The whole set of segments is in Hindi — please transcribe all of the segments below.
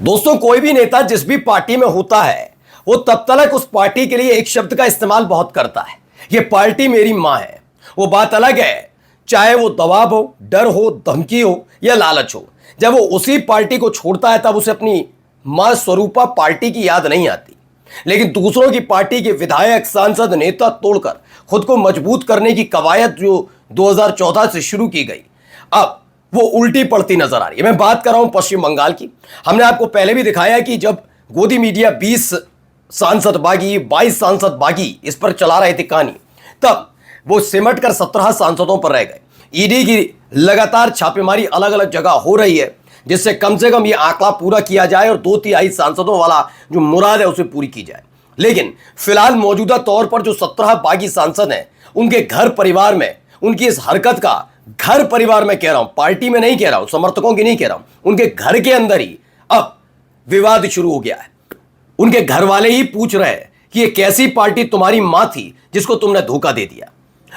दोस्तों, कोई भी नेता जिस भी पार्टी में होता है वो तब तक उस पार्टी के लिए एक शब्द का इस्तेमाल बहुत करता है। ये पार्टी मेरी मां है। वो बात अलग है, चाहे वो दबाव हो, डर हो, धमकी हो या लालच हो। जब वो उसी पार्टी को छोड़ता है तब उसे अपनी मां स्वरूपा पार्टी की याद नहीं आती। लेकिन दूसरों की पार्टी के विधायक, सांसद, नेता तोड़कर खुद को मजबूत करने की कवायद जो 2014 से शुरू की गई, अब वो उल्टी पड़ती नजर आ रही है। मैं बात कर रहा हूं पश्चिम बंगाल की। हमने आपको पहले भी दिखाया कि जब गोदी मीडिया 20 सांसद बागी, 22 सांसद बागी इस पर चला रहे थे कहानी, तब वो सिमट कर 17 सांसदों पर रह गए। ईडी की लगातार छापेमारी अलग अलग जगह हो रही है, जिससे कम से कम ये आंकड़ा पूरा किया जाए और 2/3 सांसदों वाला जो मुराद है उसे पूरी की जाए। लेकिन फिलहाल मौजूदा तौर पर जो 17 बागी सांसद हैं, उनके घर परिवार में उनकी इस हरकत का, घर परिवार में कह रहा हूं, पार्टी में नहीं कह रहा हूं, समर्थकों की नहीं कह रहा हूं, उनके घर के अंदर ही अब विवाद शुरू हो गया है। उनके घर वाले ही पूछ रहे हैं कि ये कैसी पार्टी तुम्हारी मां थी जिसको तुमने धोखा दे दिया।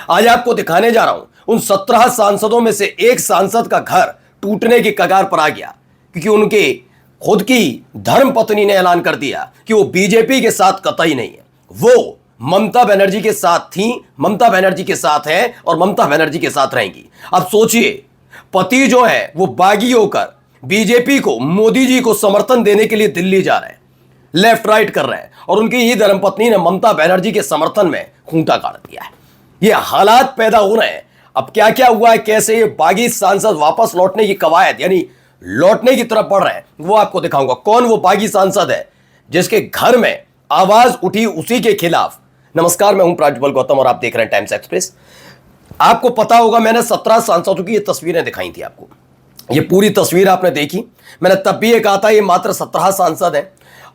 आज आपको दिखाने जा रहा हूं उन 17 सांसदों में से एक सांसद का घर टूटने की कगार पर आ गया, क्योंकि उनके खुद की धर्म पत्नी ने ऐलान कर दिया कि वो बीजेपी के साथ कतई नहीं है, वो ममता बनर्जी के साथ थी, ममता बनर्जी के साथ है और ममता बनर्जी के साथ रहेंगी। अब सोचिए, पति जो है वो बागी होकर बीजेपी को, मोदी जी को समर्थन देने के लिए दिल्ली जा रहे हैं, लेफ्ट राइट कर रहे हैं, और उनकी ही धर्मपत्नी ने ममता बनर्जी के समर्थन में खूंटा काट दिया है। ये हालात पैदा हो रहे हैं। अब क्या क्या हुआ है, कैसे ये बागी सांसद वापस लौटने की कवायद यानी लौटने की तरफ बढ़ रहे हैं, वो आपको दिखाऊंगा। कौन वो बागी सांसद है जिसके घर में आवाज उठी उसी के खिलाफ। नमस्कार, मैं हूं प्राज्वल गौतम और आप देख रहे हैं टाइम्स एक्सप्रेस। आपको पता होगा, मैंने 17 सांसदों की ये तस्वीरें दिखाई थी आपको। ये पूरी तस्वीर आपने देखी। मैंने तब भी ये कहा था ये मात्र 17 सांसद हैं,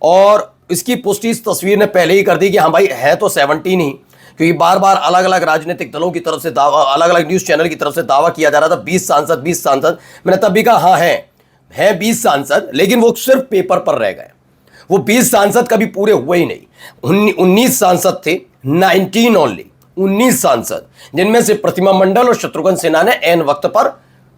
और इसकी पुष्टि इस तस्वीर ने पहले ही कर दी कि हाँ भाई है तो 17 ही, क्योंकि बार बार अलग अलग राजनीतिक दलों की तरफ से दावा, अलग अलग न्यूज चैनल की तरफ से दावा किया जा रहा था 20 सांसद 20 सांसद। मैंने तब भी कहा हाँ है 20 सांसद, लेकिन वो सिर्फ पेपर पर रह गए। वो 20 सांसद कभी पूरे हुए ही नहीं। 19 सांसद थे, 19 ओनली, 19 सांसद, जिनमें से प्रतिमा मंडल और शत्रुघ्न सिन्हा ने एन वक्त पर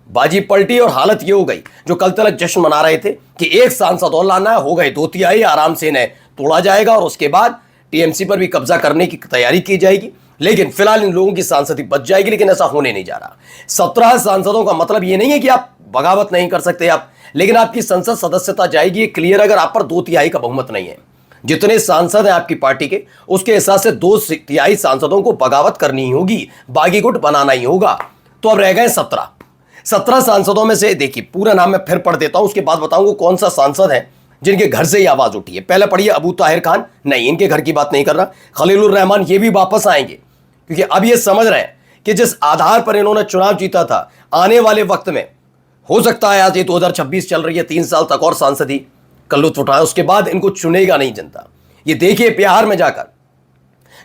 बाजी पलटी और हालत ये हो गई, जो कल तक जश्न मना रहे थे कि एक सांसद और लाना हो गए 2/3 आराम से इन्हें तोड़ा जाएगा और उसके बाद टीएमसी पर भी कब्जा करने की तैयारी की जाएगी। लेकिन फिलहाल इन लोगों की सांसदी बच जाएगी, लेकिन ऐसा होने नहीं जा रहा। 17 सांसदों का मतलब ये नहीं है कि आप बगावत नहीं कर सकते आप, लेकिन आपकी संसद सदस्यता जाएगी क्लियर अगर आप पर 2/3 का बहुमत नहीं है। जितने सांसद हैं आपकी पार्टी के, उसके हिसाब से 2/3 सांसदों को बगावत करनी ही होगी, बागी गुट बनाना ही होगा। तो अब रह गए 17 सांसदों में से देखिए, पूरा नाम मैं फिर पढ़ देता हूं, उसके बाद बताऊंगा कौन सा सांसद है जिनके घर से ये आवाज उठी है। पहले पढ़िए अबू ताहिर खान, नहीं इनके घर की बात नहीं कर रहा। खलीलुर रहमान, ये भी वापस आएंगे, क्योंकि अब ये समझ रहे हैं कि जिस आधार पर इन्होंने चुनाव जीता था, आने वाले वक्त में हो सकता है, आज ये 2026 चल रही है, 3 साल तक और सांसदी का लुत्फ उठाए, उसके बाद इनको चुनेगा नहीं जनता। ये देखिए बिहार में जाकर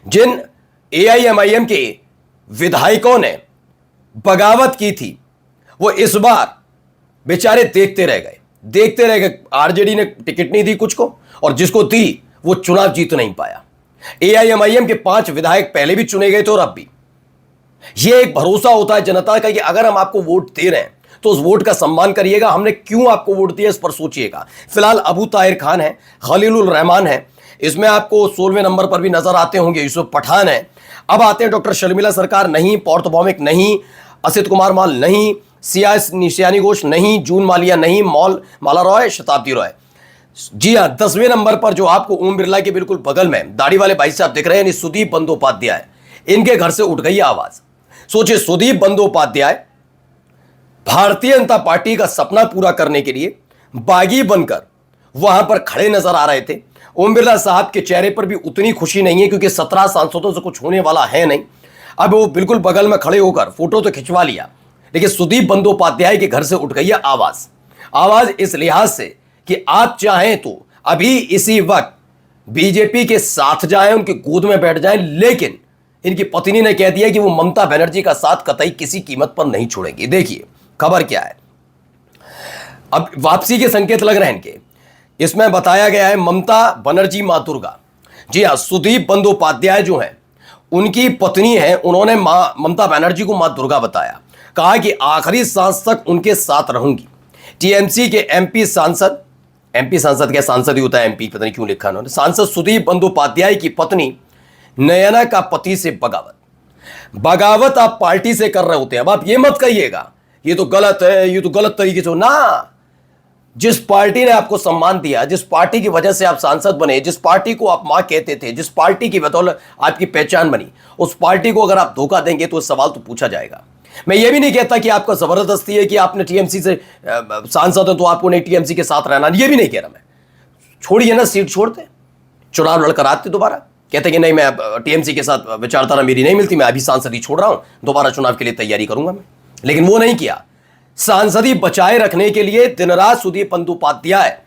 जिन AIMIM के विधायकों ने बगावत की थी, वो इस बार बेचारे देखते रह गए। आरजेडी ने टिकट नहीं दी कुछ को, और जिसको दी वो चुनाव जीत नहीं पाया। AIMIM के 5 विधायक पहले भी चुने गए थे और अब भी। ये एक भरोसा होता है जनता का कि अगर हम आपको वोट दे रहे हैं तो उस वोट का सम्मान करिएगा, हमने क्यों आपको वोट दिया इस पर सोचिएगा। फिलहाल अबू ताहिर खान है, खलीलुर रहमान है, इसमें आपको 16वें नंबर पर भी नजर आते होंगे यूसुफ पठान है। अब आते हैं डॉक्टर शर्मिला सरकार, नहीं, पार्थ भौमिक नहीं, असित कुमार माल नहीं, निशानी घोष नहीं, जून मालिया नहीं, माला रॉय, शताब्दी रॉय। जी हाँ, 10वें नंबर पर जो आपको ओम बिरला के बिल्कुल बगल में दाढ़ी वाले भाई साहब दिख रहे हैं, सुदीप बंदोपाध्याय, इनके घर से उठ गई आवाज। सोचिए, सुदीप बंदोपाध्याय भारतीय जनता पार्टी का सपना पूरा करने के लिए बागी बनकर वहां पर खड़े नजर आ रहे थे। ओम बिरला साहब के चेहरे पर भी उतनी खुशी नहीं है, क्योंकि 17 सांसदों से कुछ होने वाला है नहीं। अब वो बिल्कुल बगल में खड़े होकर फोटो तो खिंचवा लिया, लेकिन सुदीप बंदोपाध्याय के घर से उठ गई है आवाज इस लिहाज से कि आप चाहें तो अभी इसी वक्त बीजेपी के साथ जाएं, उनकी गोद में बैठ जाएं, लेकिन इनकी पत्नी ने कह दिया कि वो ममता बनर्जी का साथ कतई किसी कीमत पर नहीं छोड़ेंगे। देखिए खबर क्या है, अब वापसी के संकेत लग रहे हैं इनके। इसमें बताया गया है ममता बनर्जी मां दुर्गा। जी हां, सुदीप बंदोपाध्याय जो हैं उनकी पत्नी है, उन्होंने ममता बनर्जी को मां दुर्गा बताया। कहा कि आखिरी सांस तक उनके साथ रहूंगी। टीएमसी के एमपी सांसद एमपी सांसद क्या सांसद ही होता है एमपी, पता नहीं क्यों लिखा उन्होंने। सांसद सुदीप बंदोपाध्याय की पत्नी नयना का पति से बगावत आप पार्टी से कर रहे होते हैं। अब आप ये मत कहिएगा ये तो गलत है, ये तो गलत तरीके से ना। जिस पार्टी ने आपको सम्मान दिया, जिस पार्टी की वजह से आप सांसद बने, जिस पार्टी को आप मां कहते थे, जिस पार्टी की बदौलत आपकी पहचान बनी, उस पार्टी को अगर आप धोखा देंगे तो सवाल तो पूछा जाएगा। मैं ये भी नहीं कहता कि आपका जबरदस्ती है कि आपने टीएमसी से सांसद है तो आपको नहीं टीएमसी के साथ रहना, ये भी नहीं कह रहा मैं। छोड़िए ना, सीट छोड़ते, चुनाव लड़कर आते, दोबारा कहते कि नहीं मैं टीएमसी के साथ विचारधारा मेरी नहीं मिलती, मैं अभी सांसद ही छोड़ रहा हूं, दोबारा चुनाव के लिए तैयारी करूंगा मैं। लेकिन वो नहीं किया। सांसदी बचाए रखने के लिए दिन रात सुदीप बंदोपाध्याय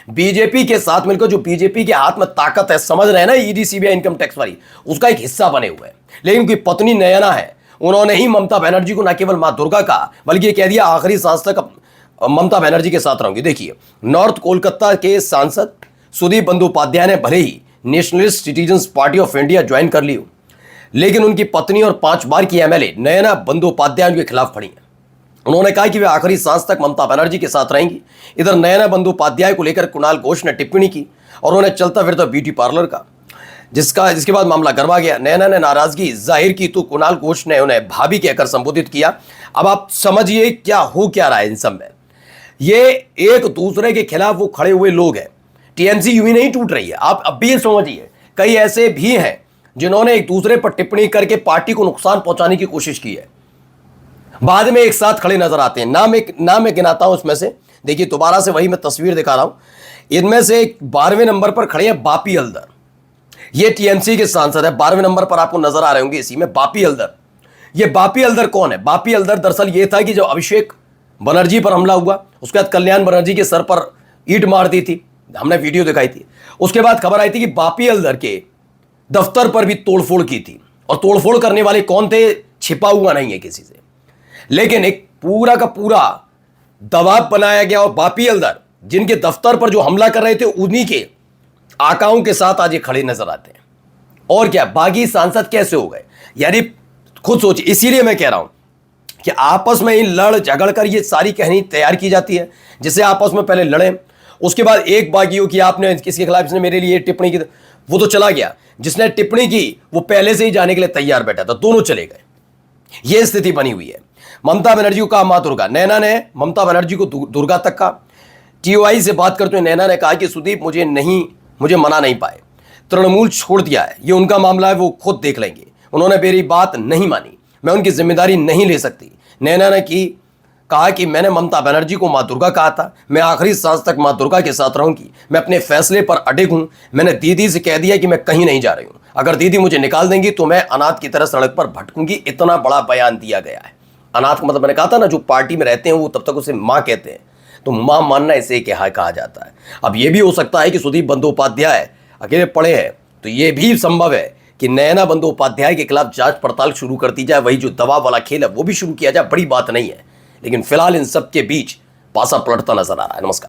बीजेपी के साथ मिलकर, जो बीजेपी के हाथ में ताकत है, समझ रहे हैं ना, ईडी सीबीआई इनकम टैक्स वाली, उसका एक हिस्सा बने हुए हैं। लेकिन उनकी पत्नी नयना है, उन्होंने ही ममता बनर्जी को न केवल मां दुर्गा कहा, बल्कि कह दिया आखिरी सांस तक ममता बनर्जी के साथ रहूंगी। देखिए, नॉर्थ कोलकाता के सांसद सुदीप बंदोपाध्याय ने भले ही Nationalist Citizens Party of India join कर ली हो, लेकिन उनकी पत्नी और 5 बार की एमएलए नयना बंदोपाध्याय उनके खिलाफ खड़ी है। उन्होंने कहा कि वे आखिरी सांस तक ममता बनर्जी के साथ रहेंगी। इधर नयना बंदोपाध्याय को लेकर कुणाल घोष ने टिप्पणी की और उन्होंने चलता फिरता ब्यूटी पार्लर का, जिसके बाद मामला गरमा गया। नयना ने नाराजगी जाहिर की तो कुणाल घोष ने उन्हें भाभी कहकर संबोधित किया। अब आप समझिए क्या रहा है इन सब में। ये एक दूसरे के खिलाफ वो खड़े हुए लोग हैं। टीएमसी यूं ही नहीं टूट रही है, आप अब भी ये समझिए। कई ऐसे भी हैं जिन्होंने एक दूसरे पर टिप्पणी करके पार्टी को नुकसान पहुंचाने की कोशिश की है, बाद में एक साथ खड़े नजर आते हैं। नाम मैं गिनाता हूं उसमें से। देखिए, दोबारा से वही मैं तस्वीर दिखा रहा हूं। इनमें से 12वें नंबर पर खड़े हैं बापी हल्दर। ये टीएमसी के सांसद है। 12वें नंबर पर आपको नजर आ रहे होंगे इसी में बापी हल्दर। ये बापी हल्दर कौन है? बापी हल्दर दरअसल ये था कि जब अभिषेक बनर्जी पर हमला हुआ, उसके बाद कल्याण बनर्जी के सर पर ईंट मार दी थी, हमने वीडियो दिखाई थी। उसके बाद खबर आई थी कि बापी हल्दर के दफ्तर पर भी तोड़फोड़ की थी, और तोड़फोड़ करने वाले कौन थे छिपा हुआ नहीं है किसी से, लेकिन एक पूरा का पूरा दबाव बनाया गया। और बापी हल्दर जिनके दफ्तर पर जो हमला कर रहे थे, उन्हीं के आकाओं के साथ आज ये खड़े नजर आते हैं। और क्या बागी सांसद कैसे हो गए, यानी खुद सोचिए। इसीलिए मैं कह रहा हूं कि आपस में ही लड़ झगड़ कर ये सारी कहानी तैयार की जाती है, जिससे आपस में पहले लड़े, उसके बाद एक बागी हो कि आपने किसी के खिलाफ, इसने मेरे लिए टिप्पणी की, वो तो चला गया, जिसने टिप्पणी की वो पहले से ही जाने के लिए तैयार बैठा था, दोनों चले गए। यह स्थिति बनी हुई है। ममता बनर्जी को कहा मां दुर्गा, नैना ने ममता बनर्जी को दुर्गा तक कहा। टीओआई से बात करते हुए नैना ने कहा कि सुदीप मुझे मना नहीं पाए, तृणमूल छोड़ दिया है, ये उनका मामला है, वो खुद देख लेंगे। उन्होंने मेरी बात नहीं मानी, मैं उनकी जिम्मेदारी नहीं ले सकती। नैना ने कहा कि मैंने ममता बनर्जी को मां दुर्गा कहा था, मैं आखिरी सांस तक मां दुर्गा के साथ रहूंगी, मैं अपने फैसले पर अडिग हूं। मैंने दीदी से कह दिया कि मैं कहीं नहीं जा रही हूं, अगर दीदी मुझे निकाल देंगी तो मैं अनाथ की तरह सड़क पर भटकूंगी। इतना बड़ा बयान दिया गया है। अनाथ का मतलब मैंने कहा था ना, जो पार्टी में रहते हैं वो तब तक उसे मां कहते हैं, तो मां मानना इसे कहा जाता है। अब यह भी हो सकता है कि सुदीप बंदोपाध्याय अकेले पड़े हैं, तो यह भी संभव है कि नयना बंदोपाध्याय के खिलाफ जांच पड़ताल शुरू कर दी जाए, वही जो दबाव वाला खेल है वो भी शुरू किया जाए। बड़ी बात नहीं है, लेकिन फिलहाल इन सब के बीच पासा पलटता नजर आ रहा है। नमस्कार।